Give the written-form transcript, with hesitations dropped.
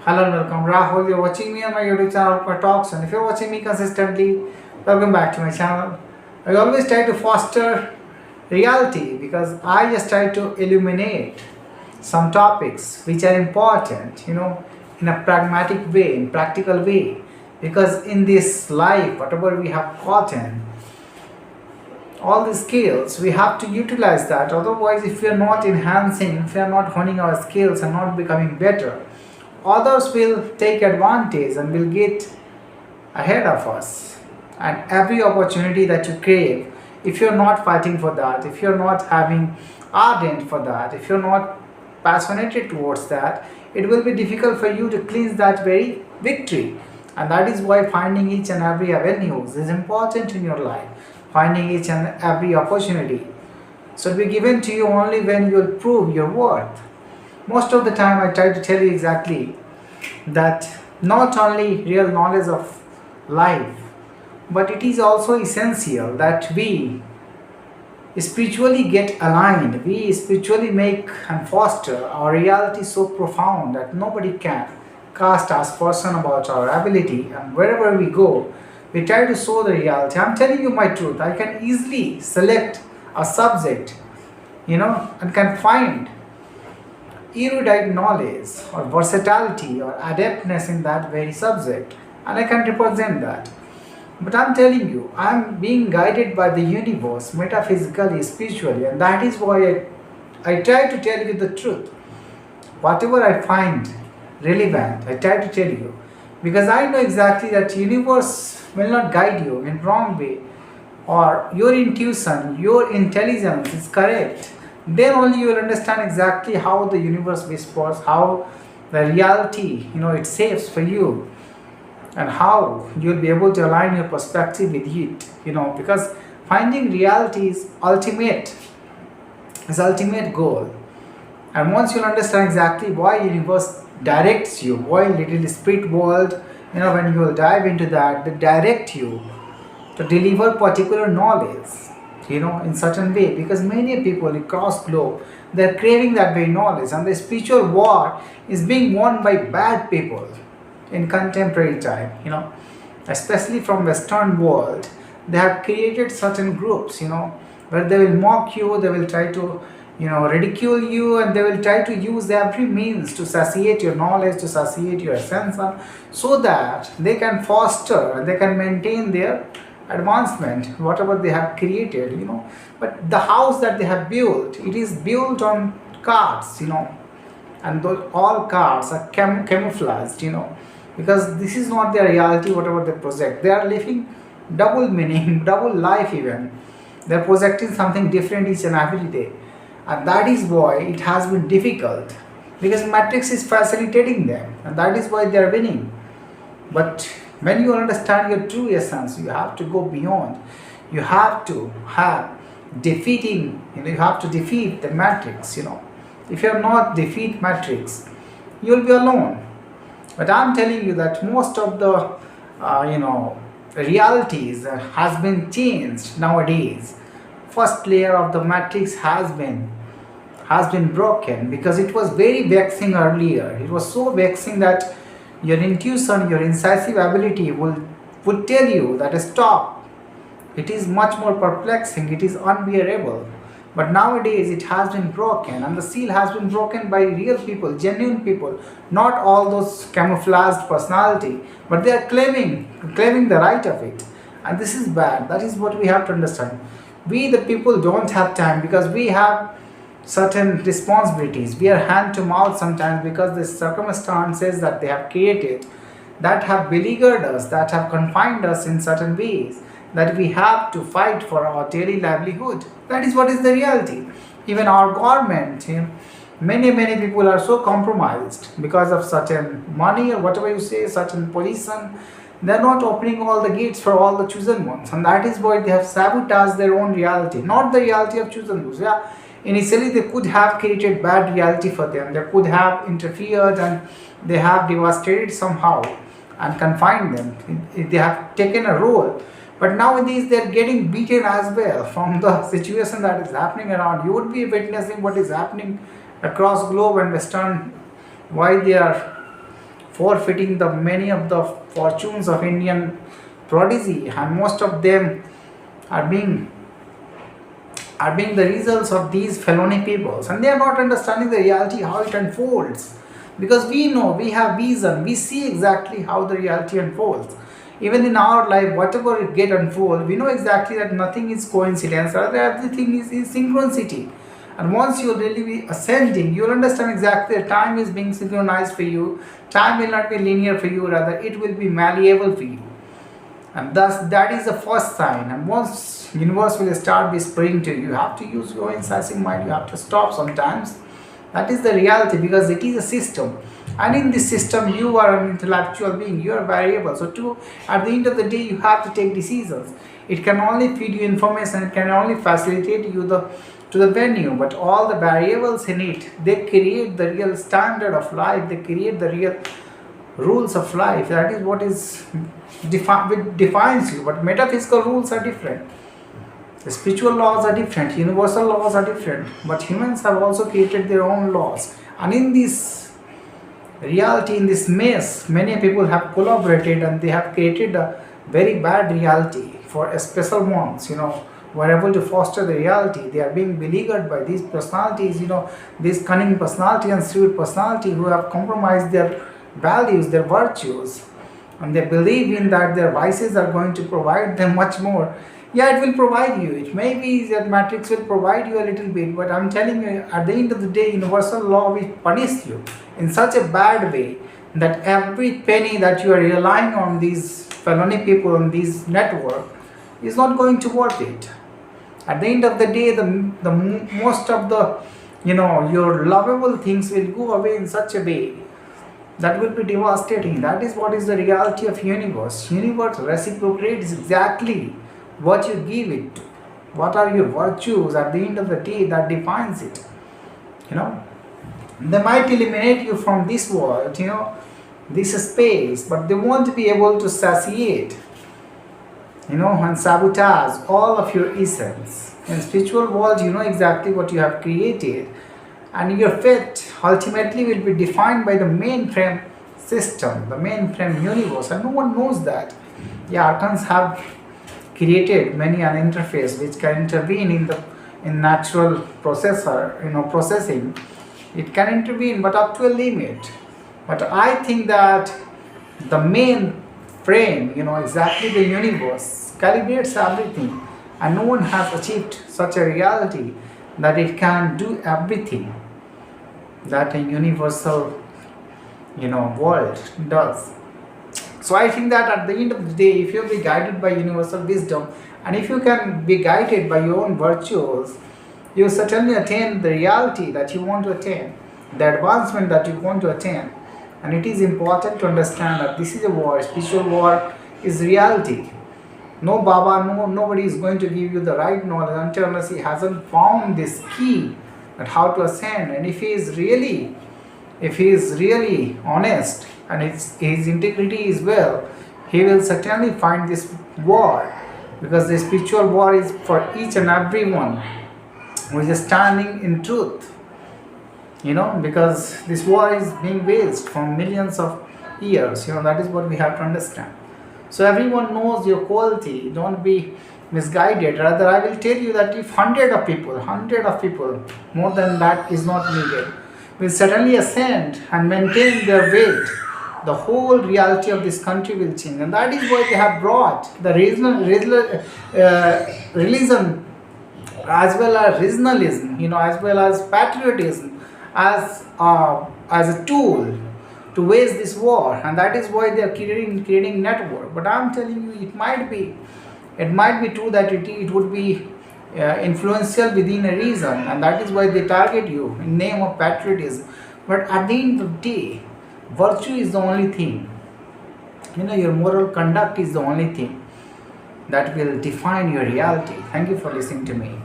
Hello and welcome. Rahul, you're watching me on my YouTube channel for Talks, and if you're watching me consistently, welcome back to my channel. I always try to foster reality because I just try to illuminate some topics which are important, in a pragmatic way, in practical way. Because in this life, whatever we have gotten, all the skills, we have to utilize that. Otherwise, if we are not enhancing, if we are not honing our skills and not becoming better, others will take advantage and will get ahead of us. And every opportunity that you crave, if you're not fighting for that, if you're not having ardent for that, if you're not passionate towards that, it will be difficult for you to cleanse that very victory. And that is why finding each and every avenues is important in your life. Finding each and every opportunity should be given to you only when you will prove your worth. Most of the time, I try to tell you exactly that not only real knowledge of life, but it is also essential that we spiritually get aligned, we spiritually make and foster our reality so profound that nobody can cast aspersion about our ability, and wherever we go, we try to show the reality. I'm telling you my truth. I can easily select a subject, and can find erudite knowledge or versatility or adeptness in that very subject, and I can represent that. But I'm telling you, I'm being guided by the universe metaphysically, spiritually, and that is why I try to tell you the truth. Whatever I find relevant, I try to tell you, because I know exactly that universe will not guide you in wrong way, or your intuition, your intelligence is correct. Then only you will understand exactly how the universe whispers, how the reality, it saves for you, and how you'll be able to align your perspective with it, because finding reality is ultimate goal. And once you'll understand exactly why universe directs you, why little spirit world, when you will dive into that, they direct you to deliver particular knowledge, in certain way, because many people across globe, they're craving that very knowledge, and the spiritual war is being won by bad people in contemporary time, especially from Western world. They have created certain groups, where they will mock you, they will try to, ridicule you, and they will try to use every means to satiate your knowledge, to satiate your essence, so that they can foster and they can maintain their advancement, whatever they have created, But the house that they have built, it is built on cards, and those all cards are camouflaged, because this is not their reality, whatever they project. They are living double meaning, double life even. They're projecting something different each and every day. And that is why it has been difficult, because Matrix is facilitating them, and that is why they are winning. But when you understand your true essence, you have to go beyond. You have to have defeating, you have to defeat the Matrix, If you are not defeat Matrix, you will be alone. But I'm telling you that most of the, realities has been changed nowadays. First layer of the Matrix has been broken, because it was very vexing earlier. It was so vexing that your intuition, your incisive ability would tell you that stop. It is much more perplexing, it is unbearable. But nowadays it has been broken, and the seal has been broken by real people, genuine people, not all those camouflaged personality, but they are claiming the right of it. And this is bad. That is what we have to understand. We the people don't have time, because we have certain responsibilities. We are hand to mouth sometimes, because the circumstances that they have created, that have beleaguered us, that have confined us in certain ways, that we have to fight for our daily livelihood. That is what is the reality. Even our government, many people are so compromised because of certain money, or whatever you say, certain position. They are not opening all the gates for all the chosen ones, and that is why they have sabotaged their own reality, not the reality of chosen ones. Yeah, initially they could have created bad reality for them. They could have interfered, and they have devastated somehow and confined them. They have taken a role. But nowadays they are getting beaten as well from the situation that is happening around. You would be witnessing what is happening across globe and Western, why they are forfeiting the many of the fortunes of Indian prodigy, and most of them are being the results of these felony peoples, and they are not understanding the reality how it unfolds, because we know, we have vision, we see exactly how the reality unfolds. Even in our life, whatever it get unfold, we know exactly that nothing is coincidence, rather everything is synchronicity. And once you really be ascending, you'll understand exactly that time is being synchronized for you. Time will not be linear for you, rather it will be malleable for you. And thus that is the first sign. And once universe will start whispering to you, you have to use your incisive mind, you have to stop sometimes. That is the reality, because it is a system, and in this system you are an intellectual being, you are variable. So to at the end of the day you have to take decisions. It can only feed you information, it can only facilitate you the to the venue, but all the variables in it, they create the real standard of life, they create the real rules of life. That is what is which defines you. But metaphysical rules are different, the spiritual laws are different, universal laws are different, but humans have also created their own laws. And in this reality, in this mess, many people have collaborated and they have created a very bad reality for a special ones, who are able to foster the reality. They are being beleaguered by these personalities, this cunning personality and shrewd personality who have compromised their values, their virtues, and they believe in that their vices are going to provide them much more. Yeah, it will provide you. It may be that matrix will provide you a little bit, but I'm telling you, at the end of the day, universal law will punish you in such a bad way that every penny that you are relying on these felony people on this network is not going to worth it. At the end of the day, the most of the your lovable things will go away in such a way that will be devastating. That is what is the reality of universe. Universe reciprocates exactly what you give it to. What are your virtues at the end of the day that defines it. They might eliminate you from this world, this space, but they won't be able to satiate, and sabotage all of your essence. In spiritual world, you know exactly what you have created, and your fate ultimately will be defined by the mainframe system, the mainframe universe, and no one knows that. Yeah, archons have created many an interface which can intervene in natural processor, processing. It can intervene, but up to a limit. But I think that the main frame, exactly the universe calibrates everything, and no one has achieved such a reality that it can do everything that a universal, world does. So I think that at the end of the day, if you be guided by universal wisdom, and if you can be guided by your own virtues, you certainly attain the reality that you want to attain, the advancement that you want to attain. And it is important to understand that this is a war. Spiritual war is reality. No Baba, nobody is going to give you the right knowledge until unless he hasn't found this key at how to ascend. And if he is really honest and his integrity is well, he will certainly find this war, because the spiritual war is for each and every one who is standing in truth. Because this war is being waged for millions of years. That is what we have to understand. So everyone knows your quality. Don't be misguided. Rather, I will tell you that if hundred of people, more than that is not needed, will certainly ascend and maintain their weight, the whole reality of this country will change. And that is why they have brought the religion, as well as regionalism, as well as patriotism, as a tool to wage this war. And that is why they are creating network. But I am telling you, it might be true that it would be influential within a reason, and that is why they target you in name of patriotism. But at the end of the day, virtue is the only thing. Your moral conduct is the only thing that will define your reality. Thank you for listening to me.